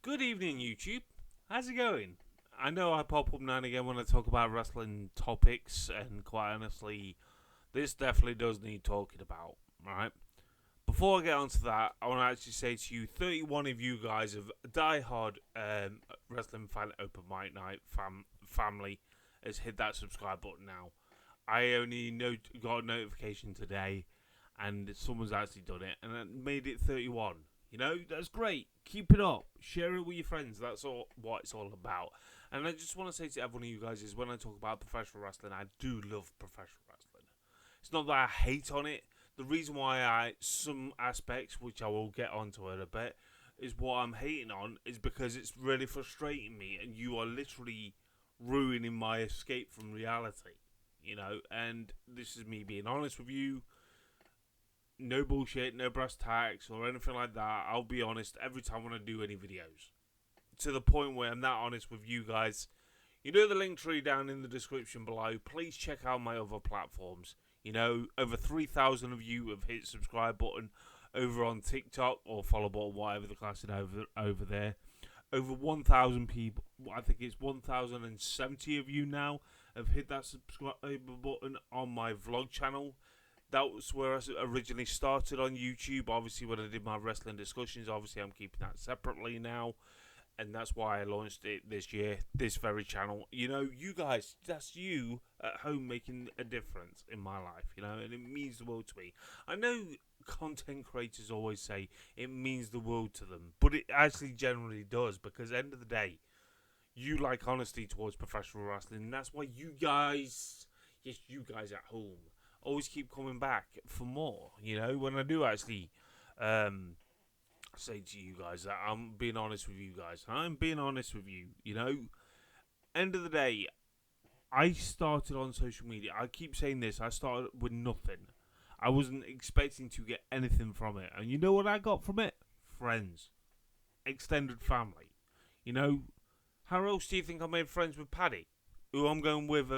Good evening, YouTube. How's it going? I know I pop up now and again when I talk about wrestling topics, and quite honestly, this definitely does need talking about, right? Before I get onto that, I want to actually say to you, 31 of you guys of die-hard wrestling fan open mic night family has hit that subscribe button now. I only got a notification today, and someone's actually done it, and it made it 31. You know, that's great. Keep it up. Share it with your friends. That's all what it's all about. And I just want to say to every one of you guys is when I talk about professional wrestling, I do love professional wrestling. It's not that I hate on it. The reason why some aspects, which I will get onto in a bit, is what I'm hating on is because it's really frustrating me, and you are literally ruining my escape from reality. You know, and this is me being honest with you. No bullshit, no brass tacks or anything like that. I'll be honest every time when I do any videos. To the point where I'm that honest with you guys. You know the link tree down in the description below. Please check out my other platforms. You know, over 3,000 of you have hit subscribe button over on TikTok or follow button, whatever the class is over there. Over 1,000 people, I think it's 1,070 of you now have hit that subscribe button on my vlog channel. That was where I originally started on YouTube. Obviously, when I did my wrestling discussions, obviously I'm keeping that separately now. And that's why I launched it this year, this very channel. You know, you guys, that's you at home making a difference in my life, you know, and it means the world to me. I know content creators always say it means the world to them, but it actually generally does, because at the end of the day, you like honesty towards professional wrestling, and that's why you guys, yes, you guys at home, always keep coming back for more. You know, when I do actually say to you guys that I'm being honest with you guys, I'm being honest with you. You know, end of the day, I started on social media. I keep saying this. I started with nothing. I wasn't expecting to get anything from it, and you know what I got from it? Friends, extended family. You know, how else do you think I made friends with Paddy, who I'm going with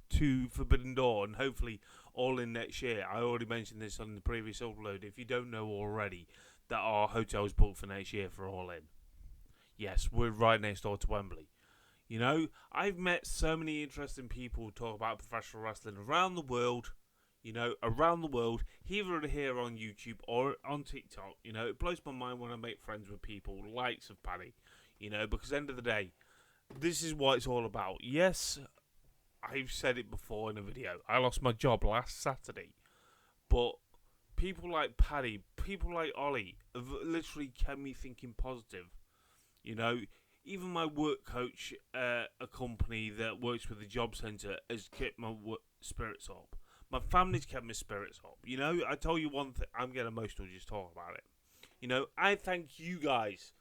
to Forbidden Door, and hopefully all in next year. I already mentioned this on the previous upload. If you don't know already, that our hotel's booked for next year for All In. Yes, we're right next door to Wembley. You know, I've met so many interesting people who talk about professional wrestling around the world. You know, around the world, either here on YouTube or on TikTok. You know, it blows my mind when I make friends with people, likes of Paddy. You know, because at the end of the day, this is what it's all about. Yes, I've said it before in a video. I lost my job last Saturday. But people like Paddy, people like Ollie have literally kept me thinking positive. You know, even my work coach, a company that works with the job centre, has kept my spirits up. My family's kept my spirits up. You know, I tell you one thing, I'm getting emotional just talking about it. You know, I thank you guys.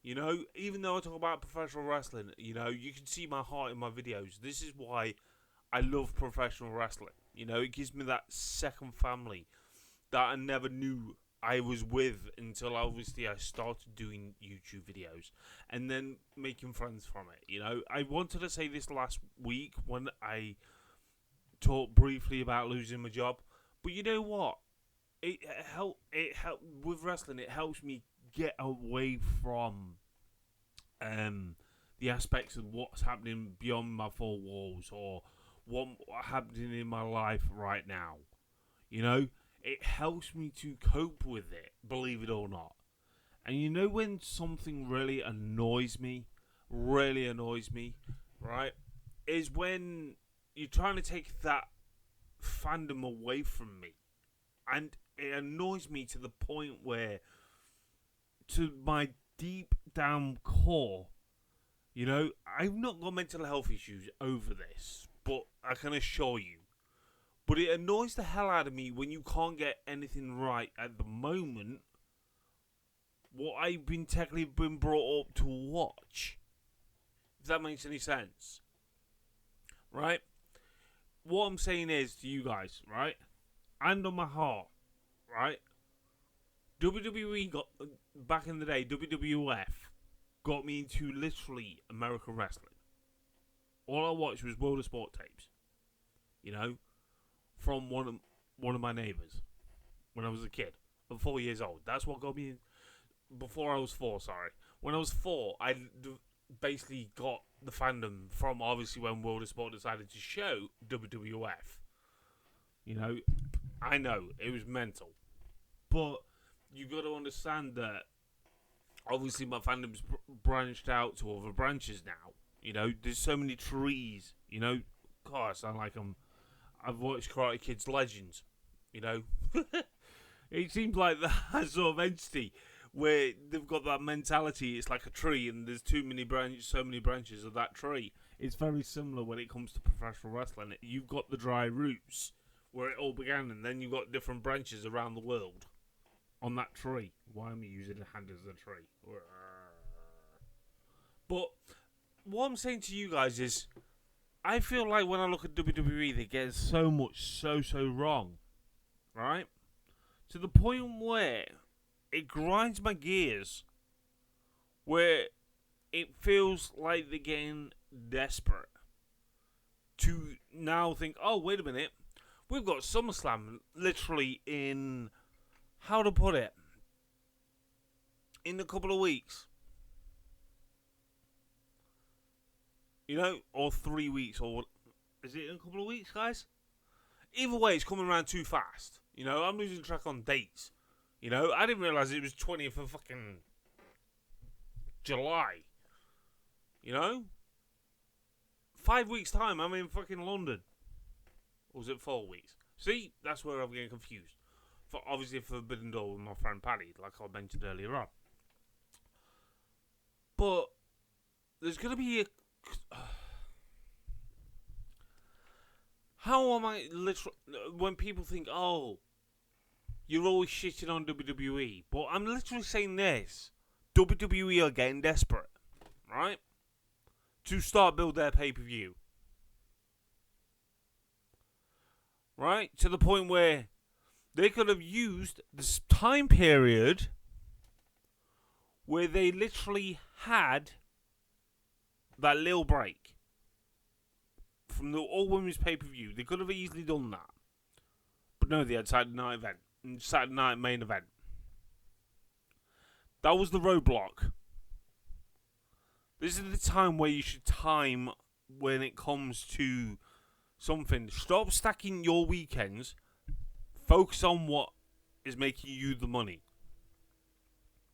You know, even though I talk about professional wrestling, you know, you can see my heart in my videos. This is why I love professional wrestling. You know, it gives me that second family that I never knew I was with until obviously I started doing YouTube videos and then making friends from it. You know, I wanted to say this last week when I talked briefly about losing my job, but you know what? It helped with wrestling. It helps me get away from the aspects of what's happening beyond my four walls or what's happening in my life right now. You know, it helps me to cope with it, believe it or not. And you know when something really annoys me, right, is when you're trying to take that fandom away from me. And it annoys me to the point where, to my deep down core, you know, I've not got mental health issues over this, but I can assure you. But it annoys the hell out of me when you can't get anything right at the moment. What I've been technically been brought up to watch. If that makes any sense. Right? What I'm saying is to you guys, right? And on my heart, right? WWE got, back in the day, WWF got me into literally American wrestling. All I watched was World of Sport tapes. You know? From one of my neighbours when I was a kid, at 4 years old. That's what got me in, before I was 4, sorry. when I was 4, basically got the fandom from obviously when World of Sport decided to show WWF. You know, I know it was mental, but you got to understand that obviously my fandom's branched out to other branches now. You know, there's so many trees. You know, God, I sound like I've watched Karate Kid's Legends. You know, it seems like that sort of entity where they've got that mentality. It's like a tree, and there's so many branches of that tree. It's very similar when it comes to professional wrestling. You've got the dry roots where it all began, and then you've got different branches around the world on that tree. Why am I using a hand as a tree? But what I'm saying to you guys is, I feel like when I look at WWE, they get so much so wrong, right? To the point where it grinds my gears, where it feels like they're getting desperate to now think, oh, wait a minute, we've got SummerSlam literally in, how to put it, in a couple of weeks. You know, or 3 weeks, or is it in a couple of weeks, guys? Either way, it's coming around too fast. You know, I'm losing track on dates. You know, I didn't realise it was 20th of fucking July. You know? 5 weeks' time, I'm in fucking London. Or was it 4 weeks? See, that's where I'm getting confused. For obviously Forbidden Door with my friend Paddy, like I mentioned earlier on. But there's going to be a... How am I literally... When people think, oh, you're always shitting on WWE. But I'm literally saying this. WWE are getting desperate. Right? To start build their pay-per-view. Right? To the point where they could have used this time period where they literally had that little break from the all-women's pay-per-view. They could have easily done that. But no, they had Saturday Night event. Saturday Night main event. That was the roadblock. This is the time where you should time when it comes to something. Stop stacking your weekends. Focus on what is making you the money.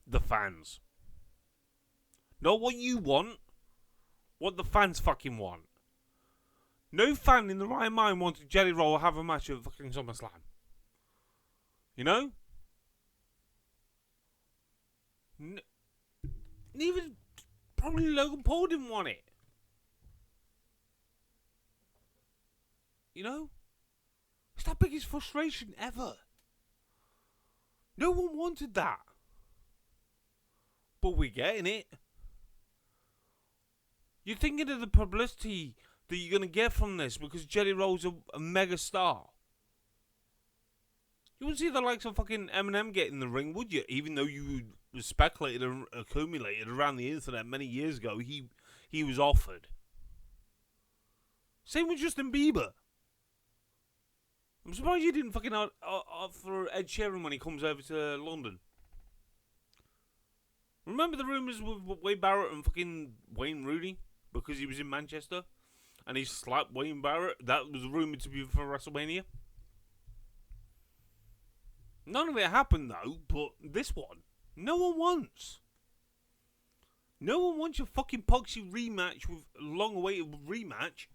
The fans. Not what you want. What the fans fucking want. No fan in the right mind wanted Jelly Roll to have a match at fucking SummerSlam. You know? Even probably Logan Paul didn't want it. You know? It's the biggest frustration ever. No one wanted that. But we're getting it. You're thinking of the publicity that you're going to get from this because Jelly Roll's a mega star. You wouldn't see the likes of fucking Eminem get in the ring, would you? Even though you speculated and accumulated around the internet many years ago, he was offered. Same with Justin Bieber. I'm surprised you didn't fucking offer Ed Sheeran when he comes over to London. Remember the rumours with Wade Barrett and fucking Wayne Rooney? Because he was in Manchester? And he slapped Wayne Barrett? That was rumoured to be for WrestleMania? None of it happened though, but this one, no one wants. No one wants your fucking poxy rematch with a long-awaited rematch.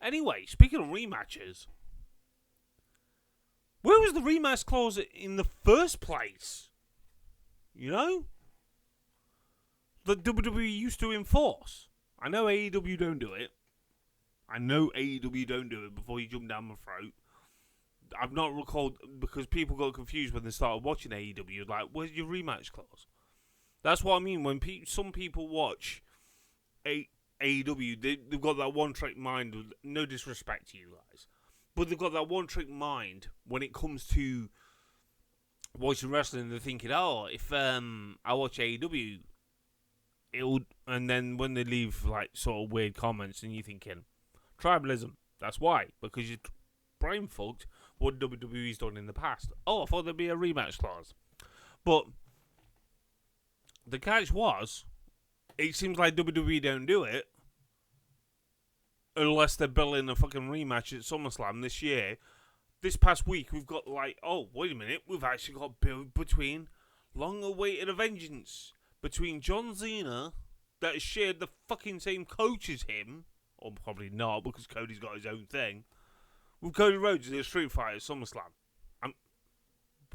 Anyway, speaking of rematches, where was the rematch clause in the first place? You know? That WWE used to enforce. I know AEW don't do it. Before you jump down my throat. I've not recalled, because people got confused when they started watching AEW. Like, where's your rematch clause? That's what I mean. When some people watch AEW, they've got that one-trick mind. No disrespect to you guys. But they've got that one-trick mind when it comes to watching wrestling. They're thinking, oh, if I watch AEW, and then when they leave like sort of weird comments, and you're thinking, tribalism. That's why. Because you're brain fucked what WWE's done in the past. Oh, I thought there'd be a rematch clause. But the catch was, it seems like WWE don't do it unless they're building a fucking rematch at SummerSlam this year. This past week, we've got oh, wait a minute, we've actually got build between long-awaited a vengeance between John Cena, that has shared the fucking same coach as him, or probably not because Cody's got his own thing, with Cody Rhodes in a street fight at SummerSlam.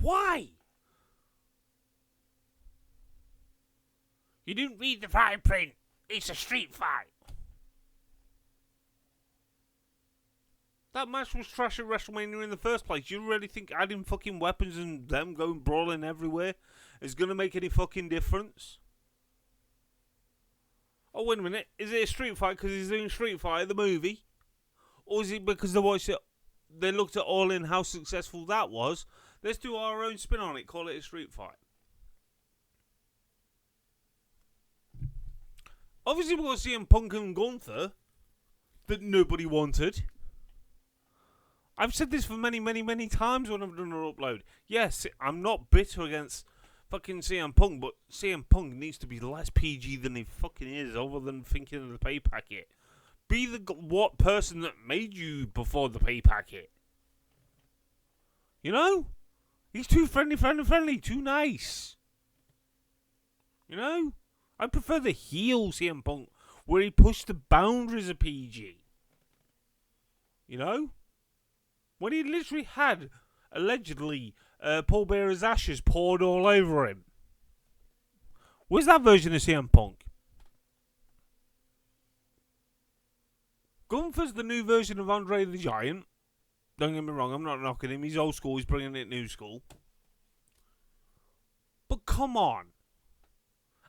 Why? You didn't read the fine print. It's a street fight. That match was trash at WrestleMania in the first place. You really think adding fucking weapons and them going brawling everywhere is going to make any fucking difference? Oh, wait a minute. Is it a street fight because he's doing Street Fighter, the movie? Or is it because they looked at All In how successful that was? Let's do our own spin on it. Call it a street fight. Obviously, we've got CM Punk and Gunther that nobody wanted. I've said this for many, many, many times when I've done an upload. Yes, I'm not bitter against fucking CM Punk, but CM Punk needs to be less PG than he fucking is, other than thinking of the pay packet. Be the what person that made you before the pay packet. You know? He's too friendly, too nice. You know? I prefer the heel CM Punk, where he pushed the boundaries of PG. You know? When he literally had, allegedly, Paul Bearer's ashes poured all over him. Where's that version of CM Punk? Gunther's the new version of Andre the Giant. Don't get me wrong, I'm not knocking him. He's old school, he's bringing it new school. But come on.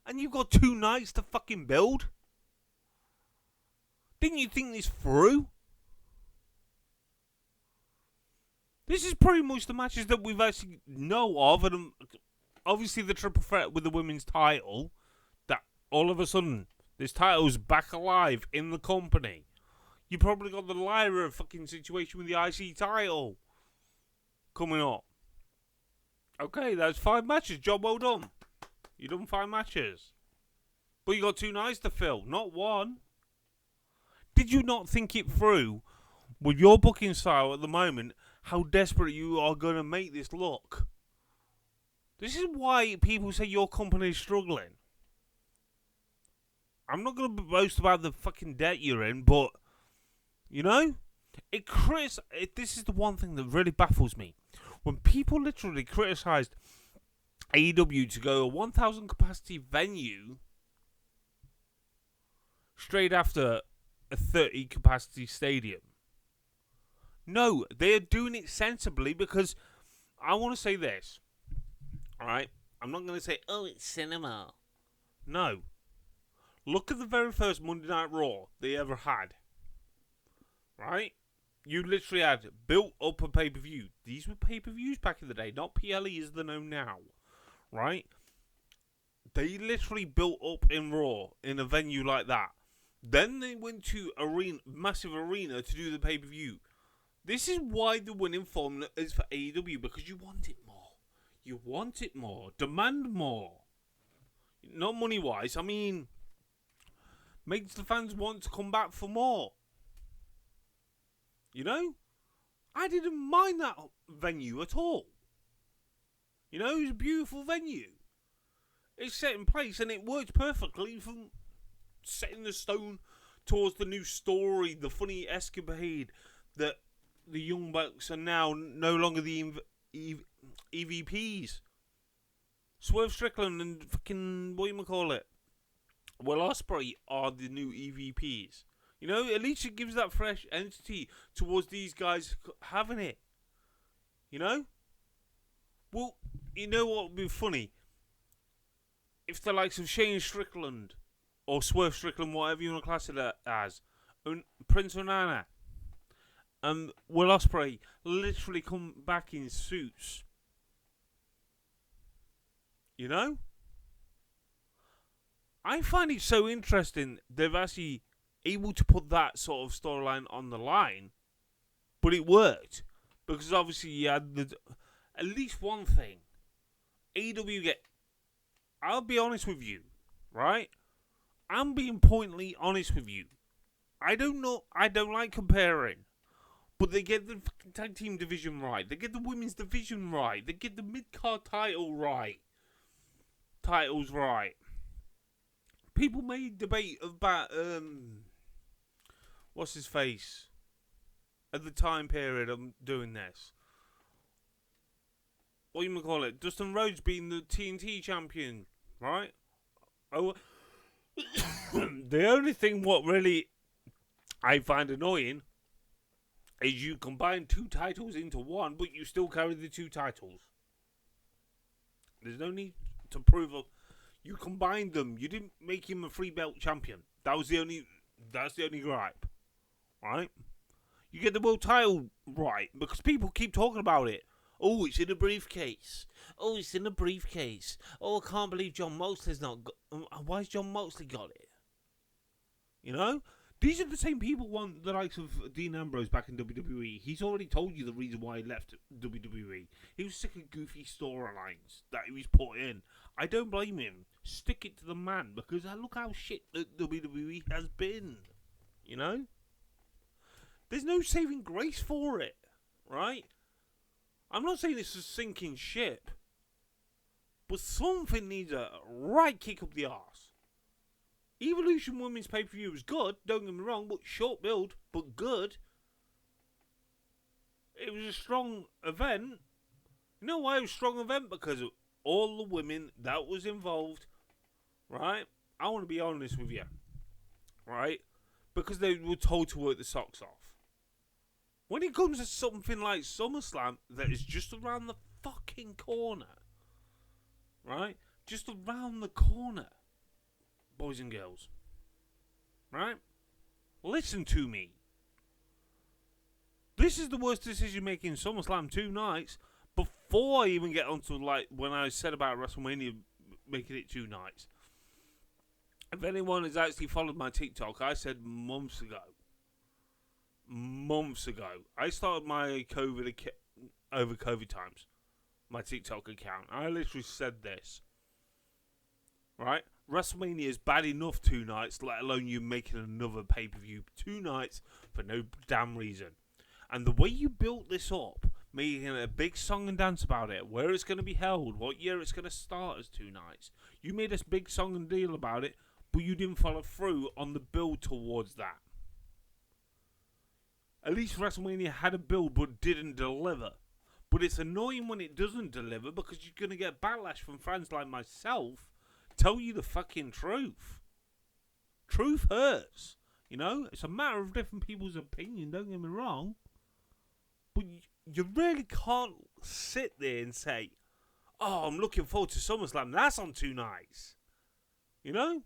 And you've got 2 nights to fucking build? Didn't you think this through? This is pretty much the matches that we've actually know of, and obviously the triple threat with the women's title, that all of a sudden, this title's back alive in the company. You probably got the Lyra fucking situation with the IC title coming up. Okay, that's 5 matches, job well done. You done 5 matches. But you got 2 nights to fill, not 1. Did you not think it through with your booking style at the moment, how desperate you are going to make this look? This is why people say your company is struggling. I'm not going to boast about the fucking debt you're in, but, you know, this is the one thing that really baffles me. When people literally criticised AEW to go a 1,000 capacity venue straight after a 30 capacity stadium. No, they're doing it sensibly, because I want to say this. Alright? I'm not going to say, oh, it's cinema. No. Look at the very first Monday Night Raw they ever had. Right? You literally had built up a pay-per-view. These were pay-per-views back in the day, not PLE as they know now. Right? They literally built up in Raw in a venue like that. Then they went to massive arena to do the pay-per-view. This is why the winning formula is for AEW, because you want it more. You want it more. Demand more. Not money-wise. I mean, makes the fans want to come back for more. You know? I didn't mind that venue at all. You know, it was a beautiful venue. It's set in place, and it worked perfectly from setting the stone towards the new story, the funny escapade that the Young Bucks are now no longer the EVPs. Swerve Strickland and fucking, Will Ospreay are the new EVPs. You know, at least it gives that fresh entity towards these guys having it. You know? Well, you know what would be funny? If the likes of Shane Strickland or Swerve Strickland, whatever you want to class it as, Prince Onana, and Will Ospreay literally come back in suits. You know? I find it so interesting they've actually able to put that sort of storyline on the line, but it worked. Because obviously you had at least one thing. AEW I'll be honest with you, right? I'm being pointedly honest with you. I don't know. I don't like comparing. But they get the tag team division right. They get the women's division right. They get the mid-card titles right. People may debate about what's his face at the time period I'm doing this. What you call it? Dustin Rhodes being the TNT champion, right? Oh, the only thing what really I find annoying is you combine two titles into one, but you still carry the two titles. There's no need to prove you combined them. You didn't make him a free belt champion. That's the only gripe, right? You get the world title right because people keep talking about it. Oh, it's in a briefcase. Oh, it's in a briefcase. Oh, I can't believe John Moxley's not got... Why's John Moxley got it? You know? These are the same people want the likes of Dean Ambrose back in WWE. He's already told you the reason why he left WWE. He was sick of goofy storylines that he was put in. I don't blame him. Stick it to the man because look how shit the WWE has been. You know? There's no saving grace for it. Right? I'm not saying it's a sinking ship. But something needs a right kick up the arse. Evolution Women's pay-per-view was good, don't get me wrong, but short build, but good. It was a strong event. You know why it was a strong event? Because of all the women that was involved, right? I want to be honest with you, right? Because they were told to work the socks off. When it comes to something like SummerSlam that is just around the fucking corner, right? Just around the corner, boys and girls, right? Listen to me. This is the worst decision making SummerSlam 2 nights before I even get onto like when I said about WrestleMania making it 2 nights. If anyone has actually followed my TikTok, I said months ago, I started my over COVID times, my TikTok account. I literally said this, right? WrestleMania is bad enough 2 nights, let alone you making another pay-per-view 2 nights for no damn reason. And the way you built this up, making a big song and dance about it, where it's going to be held, what year it's going to start as 2 nights. You made a big song and deal about it, but you didn't follow through on the build towards that. At least WrestleMania had a build but didn't deliver. But it's annoying when it doesn't deliver because you're going to get backlash from fans like myself. Tell you the fucking truth. Truth hurts. You know? It's a matter of different people's opinion, don't get me wrong. But you really can't sit there and say, oh, I'm looking forward to SummerSlam. That's on 2 nights. You know?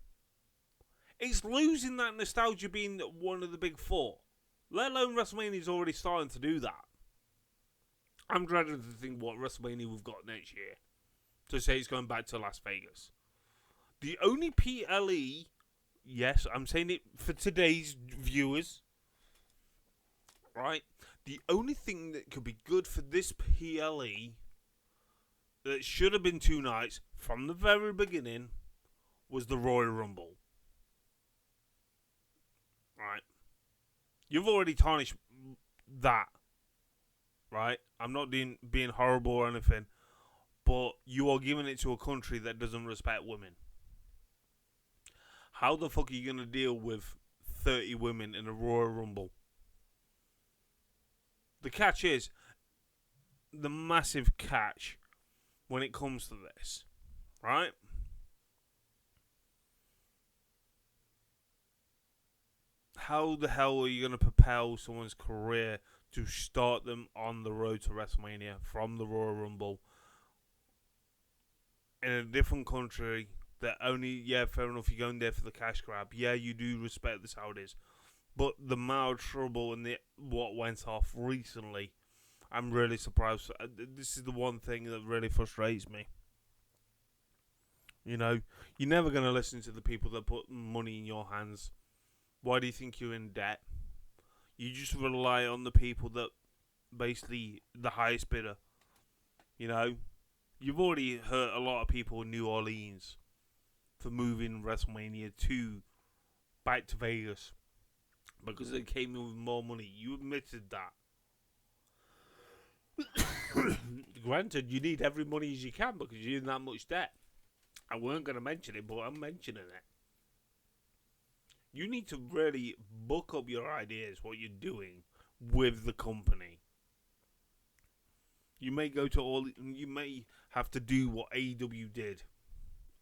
It's losing that nostalgia being one of the big 4. Let alone WrestleMania's already starting to do that. I'm dreading to think what WrestleMania we've got next year. To say it's going back to Las Vegas. The only PLE, yes, I'm saying it for today's viewers, right? The only thing that could be good for this PLE that should have been 2 nights from the very beginning was the Royal Rumble. Right? You've already tarnished that, right? I'm not being horrible or anything, but you are giving it to a country that doesn't respect women. How the fuck are you going to deal with 30 women in a Royal Rumble? The catch is, the massive catch when it comes to this, right? How the hell are you going to propel someone's career to start them on the road to WrestleMania from the Royal Rumble in a different country that only, yeah, fair enough, you're going there for the cash grab. Yeah, you do respect the Saudis. But the amount of trouble and what went off recently, I'm really surprised. This is the one thing that really frustrates me. You know, you're never going to listen to the people that put money in your hands. Why do you think you're in debt? You just rely on the people that basically the highest bidder. You know, you've already hurt a lot of people in New Orleans for moving WrestleMania to back to Vegas because they came in with more money. You admitted that. Granted, you need every money as you can because you're in that much debt. I weren't going to mention it, but I'm mentioning it. You need to really book up your ideas, what you're doing with the company. You may you may have to do what AEW did.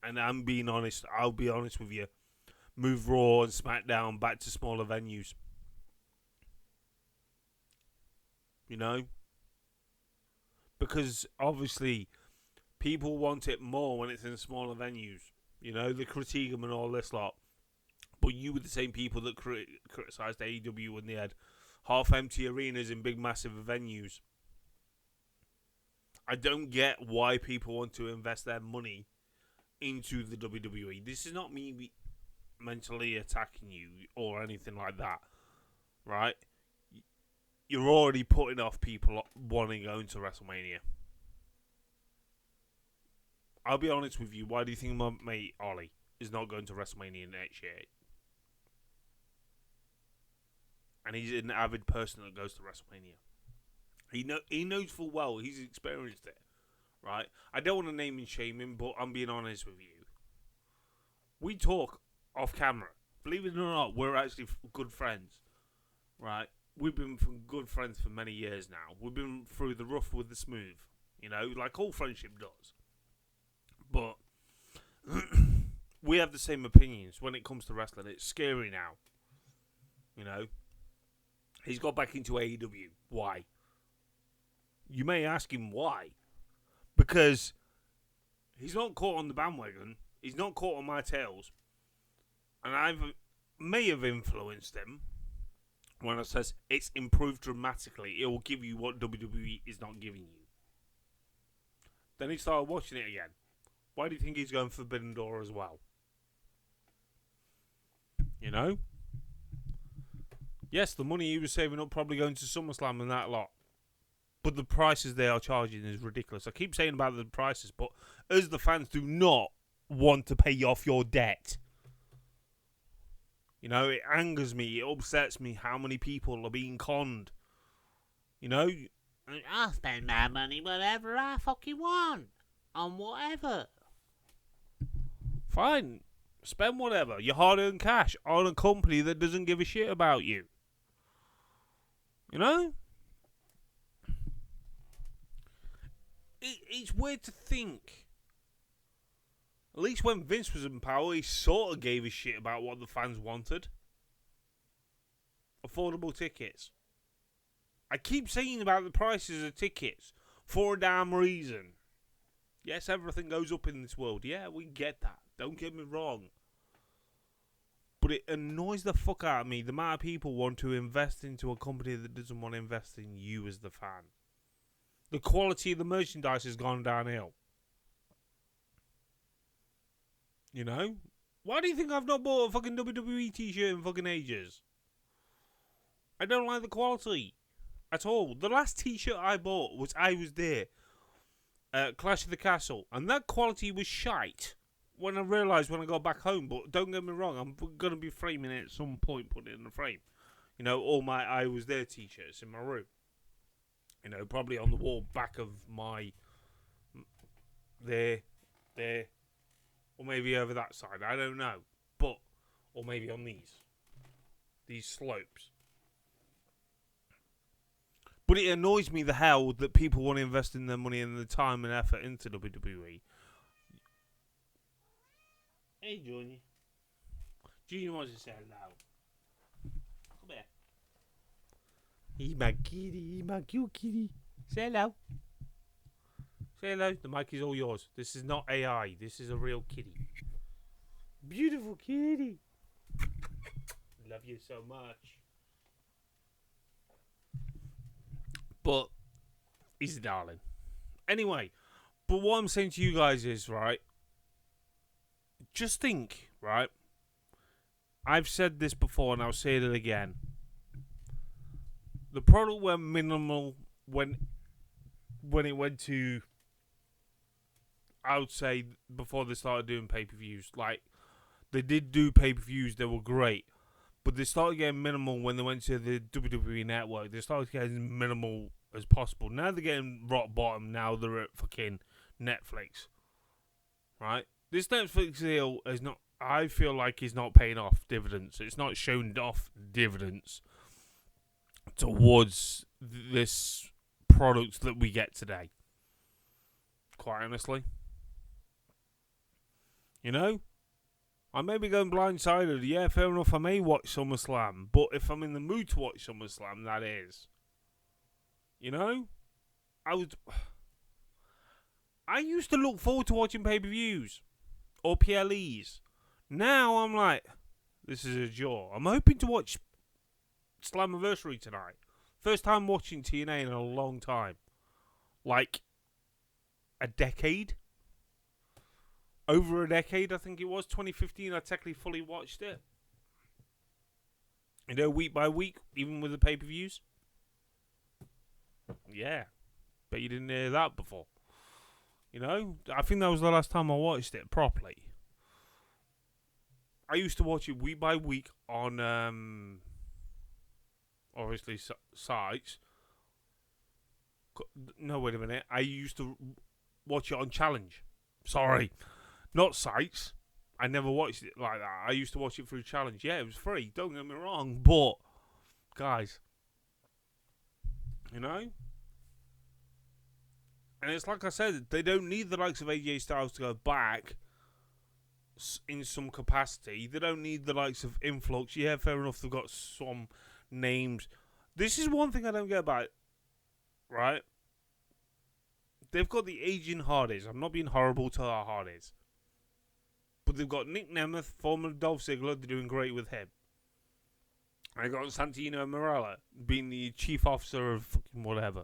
And I'm being honest, I'll be honest with you. Move Raw and SmackDown back to smaller venues. You know? Because obviously people want it more when it's in smaller venues. You know, they critique them and all this lot. But you were the same people that criticised AEW when they had half-empty arenas in big, massive venues. I don't get why people want to invest their money into the WWE. This is not me mentally attacking you or anything like that, right? You're already putting off people wanting to go into WrestleMania. I'll be honest with you. Why do you think my mate Ollie is not going to WrestleMania next year? And he's an avid person that goes to WrestleMania. He knows full well. He's experienced it, right? I don't want to name and shame him, but I'm being honest with you. We talk off camera. Believe it or not, we're actually good friends, right? We've been good friends for many years now. We've been through the rough with the smooth, you know, like all friendship does. But we have the same opinions when it comes to wrestling. It's scary now, you know. He's got back into AEW. Why? You may ask him why. Because he's not caught on the bandwagon. He's not caught on my tails. And I may have influenced him when I says it's improved dramatically. It will give you what WWE is not giving you. Then he started watching it again. Why do you think he's going Forbidden Door as well? You know? Yes, the money he was saving up probably going to SummerSlam and that lot. But the prices they are charging is ridiculous. I keep saying about the prices, but us, the fans, do not want to pay off your debt. You know, it angers me. It upsets me how many people are being conned. You know? I'll spend my money whatever I fucking want. On whatever. Fine. Spend whatever. Your hard-earned cash on a company that doesn't give a shit about you. You know? It's weird to think. At least when Vince was in power, he sort of gave a shit about what the fans wanted. Affordable tickets. I keep saying about the prices of tickets for a damn reason. Yes, everything goes up in this world. Yeah, we get that. Don't get me wrong. But it annoys the fuck out of me the amount of people want to invest into a company that doesn't want to invest in you as the fan. The quality of the merchandise has gone downhill. You know? Why do you think I've not bought a fucking WWE t-shirt in fucking ages? I don't like the quality at all. The last t-shirt I bought was I Was There at Clash of the Castle. And that quality was shite. When I realised when I got back home, but don't get me wrong, I'm going to be framing it at some point, putting it in the frame. You know, all my I Was There t-shirts in my room. You know, probably on the wall back of my... There. Or maybe over that side, I don't know. But, or maybe on these slopes. But it annoys me the hell that people want to invest in their money and the time and effort into WWE. Hey, Junior. Junior wants to say hello. Come here. He's my kitty. He's my cute kitty. Say hello. Say hello. The mic is all yours. This is not AI. This is a real kitty. Beautiful kitty. Love you so much. But he's a darling. Anyway, but what I'm saying to you guys is, right, just think, right? I've said this before and I'll say it again. The product went minimal when it went to, I would say, before they started doing pay-per-views. Like, They did do pay-per-views. They were great. But they started getting minimal when they went to the WWE Network. They started getting minimal as possible. Now they're getting rock bottom. Now they're at fucking Netflix. Right? This Netflix deal is not... I feel like it's not paying off dividends. It's not showing off dividends towards this product that we get today. Quite honestly. You know? I may be going blindsided. Yeah, fair enough. I may watch SummerSlam. But if I'm in the mood to watch SummerSlam, that is. You know? I used to look forward to watching pay-per-views. Or PLEs. Now I'm like, this is a jaw. I'm hoping to watch Slammiversary tonight. First time watching TNA in a long time. Like, a decade? Over a decade, I think it was. 2015, I technically fully watched it. You know, week by week, even with the pay-per-views. Yeah. Bet you didn't hear that before. You know, I think that was the last time I watched it properly. I used to watch it week by week on, obviously, sites. No, wait a minute. I used to watch it on Challenge. Sorry. Not sites. I never watched it like that. I used to watch it through Challenge. Yeah, it was free. Don't get me wrong. But, guys, you know? And it's like I said, they don't need the likes of AJ Styles to go back in some capacity. They don't need the likes of Influx. Yeah, fair enough, they've got some names. This is one thing I don't get about it, right? They've got the aging Hardys. I'm not being horrible to our Hardys. But they've got Nick Nemeth, former Dolph Ziggler. They're doing great with him. I got Santino Marella being the chief officer of fucking whatever.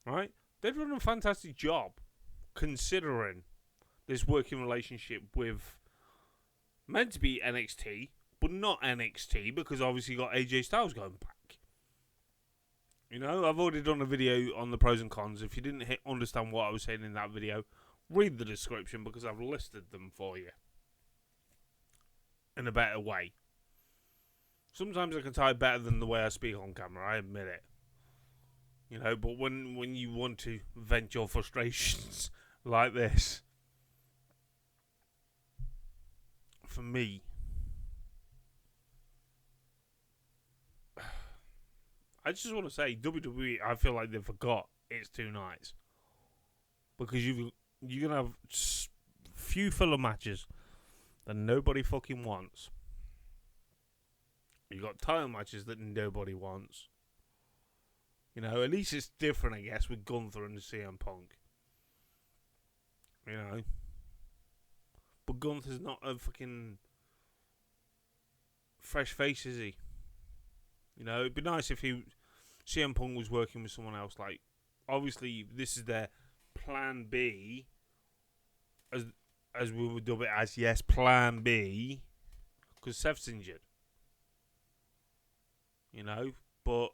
Right? They've done a fantastic job considering this working relationship with meant to be NXT, but not NXT because obviously you got AJ Styles going back. You know, I've already done a video on the pros and cons. If you didn't understand what I was saying in that video, read the description because I've listed them for you in a better way. Sometimes I can type better than the way I speak on camera, I admit it. You know, but when you want to vent your frustrations like this, for me, I just want to say WWE, I feel like they forgot it's 2 nights. Because you're going to have few filler matches that nobody fucking wants. You got title matches that nobody wants. You know, at least it's different, I guess, with Gunther and CM Punk. You know. But Gunther's not a fucking fresh face, is he? You know, it'd be nice if CM Punk was working with someone else. Like, obviously, this is their plan B. As we would dub it as, yes, plan B. Because Seth's injured. You know, but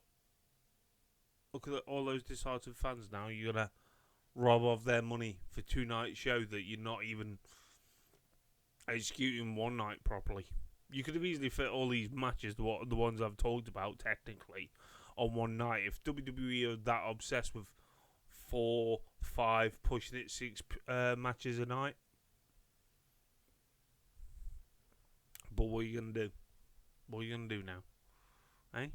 look at all those disheartened fans now. You're going to rob off their money for 2-night show that you're not even executing one night properly. You could have easily fit all these matches, the ones I've talked about technically, on one night. If WWE are that obsessed with 4, 5, pushing it 6 matches a night. But what are you going to do? What are you going to do now? Eh?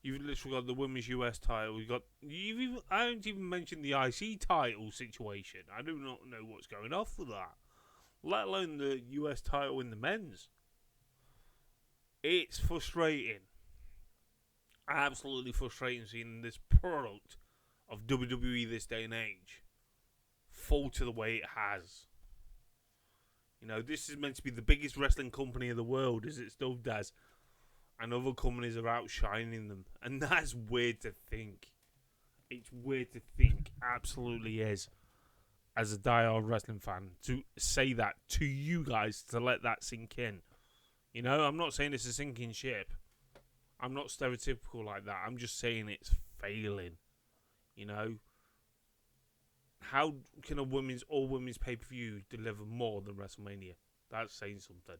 You've literally got the women's US title. I haven't even mentioned the IC title situation. I do not know what's going off with that. Let alone the US title in the men's. It's frustrating. Absolutely frustrating seeing this product of WWE this day and age fall to the way it has. You know, this is meant to be the biggest wrestling company in the world, as it still does. And other companies are outshining them. And that's weird to think. It's weird to think. Absolutely is. As a diehard wrestling fan. To say that to you guys. To let that sink in. You know, I'm not saying it's a sinking ship. I'm not stereotypical like that. I'm just saying it's failing. You know. how can a women's all women's pay per view deliver more than WrestleMania? That's saying something.